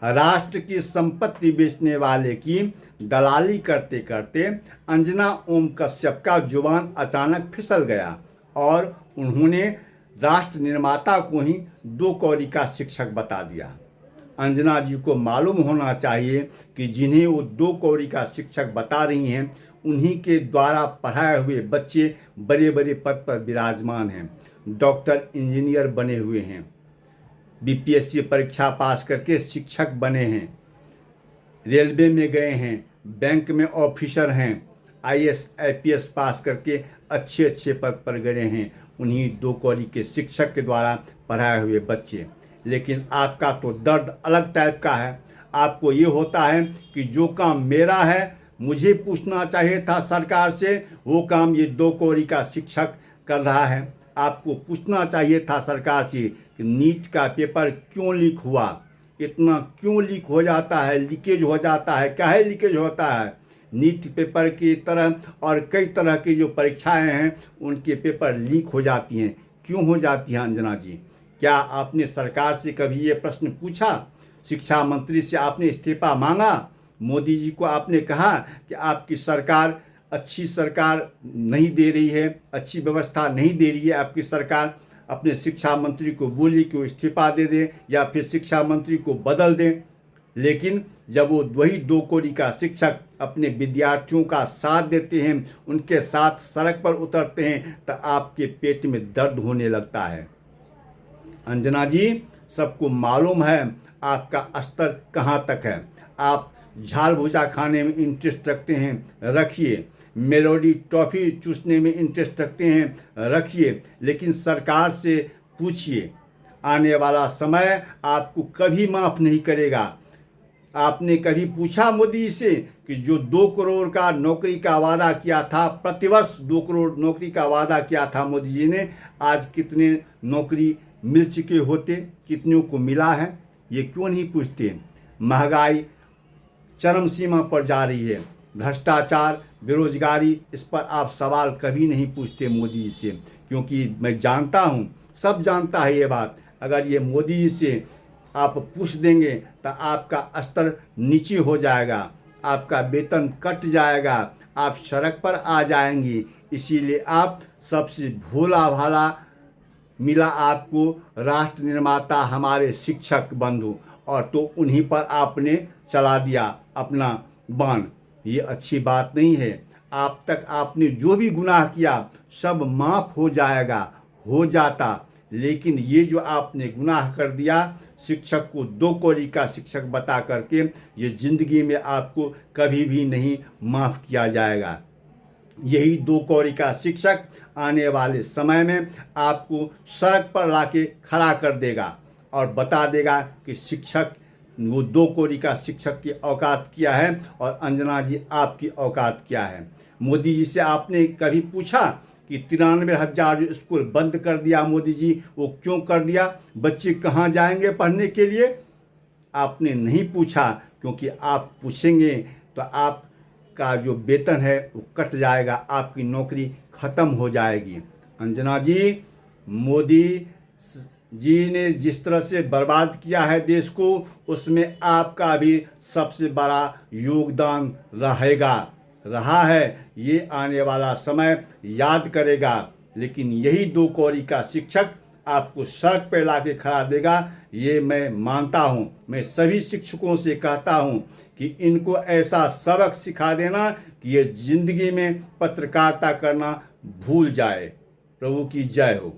राष्ट्र की संपत्ति बेचने वाले की दलाली करते करते अंजना ओम कश्यप का जुबान अचानक फिसल गया और उन्होंने राष्ट्र निर्माता को ही दो कौड़ी का शिक्षक बता दिया। अंजना जी को मालूम होना चाहिए कि जिन्हें वो दो कौड़ी का शिक्षक बता रही हैं, उन्हीं के द्वारा पढ़ाए हुए बच्चे बड़े बड़े पद पर विराजमान हैं, डॉक्टर इंजीनियर बने हुए हैं, बीपीएससी परीक्षा पास करके शिक्षक बने हैं, रेलवे में गए हैं, बैंक में ऑफिसर हैं, आईएएस आईपीएस पास करके अच्छे अच्छे पद पर गए हैं, उन्हीं दो कौड़ी के शिक्षक के द्वारा पढ़ाए हुए बच्चे। लेकिन आपका तो दर्द अलग टाइप का है। आपको ये होता है कि जो काम मेरा है, मुझे पूछना चाहिए था सरकार से, वो काम ये दो कौड़ी का शिक्षक कर रहा है। आपको पूछना चाहिए था सरकार से कि नीट का पेपर क्यों लीक हुआ, इतना क्यों लीक हो जाता है, लीकेज हो जाता है, काहे लीकेज होता है। नीट पेपर की तरह और कई तरह की जो परीक्षाएं हैं, उनके पेपर लीक हो जाती हैं। क्यों हो जाती हैं अंजना जी? क्या आपने सरकार से कभी ये प्रश्न पूछा? शिक्षा मंत्री से आपने इस्तीफा मांगा? मोदी जी को आपने कहा कि आपकी सरकार अच्छी सरकार नहीं दे रही है, अच्छी व्यवस्था नहीं दे रही है आपकी सरकार? अपने शिक्षा मंत्री को बोली कि वो इस्तीफा दे दें या फिर शिक्षा मंत्री को बदल दें। लेकिन जब वो वही दो कौड़ी का शिक्षक अपने विद्यार्थियों का साथ देते हैं, उनके साथ सड़क पर उतरते हैं, तो आपके पेट में दर्द होने लगता है। अंजना जी, सबको मालूम है आपका स्तर कहाँ तक है। आप झाल भूजा खाने में इंटरेस्ट रखते हैं, रखिए। मेलोडी टॉफ़ी चूसने में इंटरेस्ट रखते हैं, रखिए। लेकिन सरकार से पूछिए, आने वाला समय आपको कभी माफ़ नहीं करेगा। आपने कभी पूछा मोदी से कि जो 2 करोड़ का नौकरी का वादा किया था, प्रतिवर्ष 2 करोड़ नौकरी का वादा किया था मोदी जी ने, आज कितने नौकरी मिल चुके होते, कितनों को मिला है? ये क्यों नहीं पूछते? महंगाई चरम सीमा पर जा रही है, भ्रष्टाचार, बेरोजगारी, इस पर आप सवाल कभी नहीं पूछते मोदी जी से। क्योंकि मैं जानता हूँ, सब जानता है ये बात, अगर ये मोदी जी से आप पूछ देंगे तो आपका स्तर नीचे हो जाएगा, आपका वेतन कट जाएगा, आप सड़क पर आ जाएंगी। इसीलिए आप सबसे भोला भाला मिला आपको राष्ट्र निर्माता हमारे शिक्षक बंधु, और तो उन्हीं पर आपने चला दिया अपना बाण। ये अच्छी बात नहीं है। आप तक आपने जो भी गुनाह किया सब माफ़ हो जाएगा, हो जाता। लेकिन ये जो आपने गुनाह कर दिया, शिक्षक को 2 कौड़ी का शिक्षक बता करके, ये ज़िंदगी में आपको कभी भी नहीं माफ़ किया जाएगा। यही 2 कौड़ी का शिक्षक आने वाले समय में आपको सड़क पर लाके खड़ा कर देगा और बता देगा कि शिक्षक, वो 2 कौड़ी का शिक्षक की औकात क्या है और अंजना जी आपकी औकात क्या है। मोदी जी से आपने कभी पूछा कि 93,000 जो स्कूल बंद कर दिया मोदी जी, वो क्यों कर दिया? बच्चे कहाँ जाएंगे पढ़ने के लिए? आपने नहीं पूछा, क्योंकि आप पूछेंगे तो आपका जो वेतन है वो कट जाएगा, आपकी नौकरी ख़त्म हो जाएगी। अंजना जी, मोदी जी ने जिस तरह से बर्बाद किया है देश को, उसमें आपका भी सबसे बड़ा योगदान रहा है। ये आने वाला समय याद करेगा। लेकिन यही 2 कौड़ी का शिक्षक आपको सड़क पर ला के खड़ा देगा, ये मैं मानता हूँ। मैं सभी शिक्षकों से कहता हूँ कि इनको ऐसा सबक सिखा देना कि ये ज़िंदगी में पत्रकारिता करना भूल जाए। प्रभु की जय हो।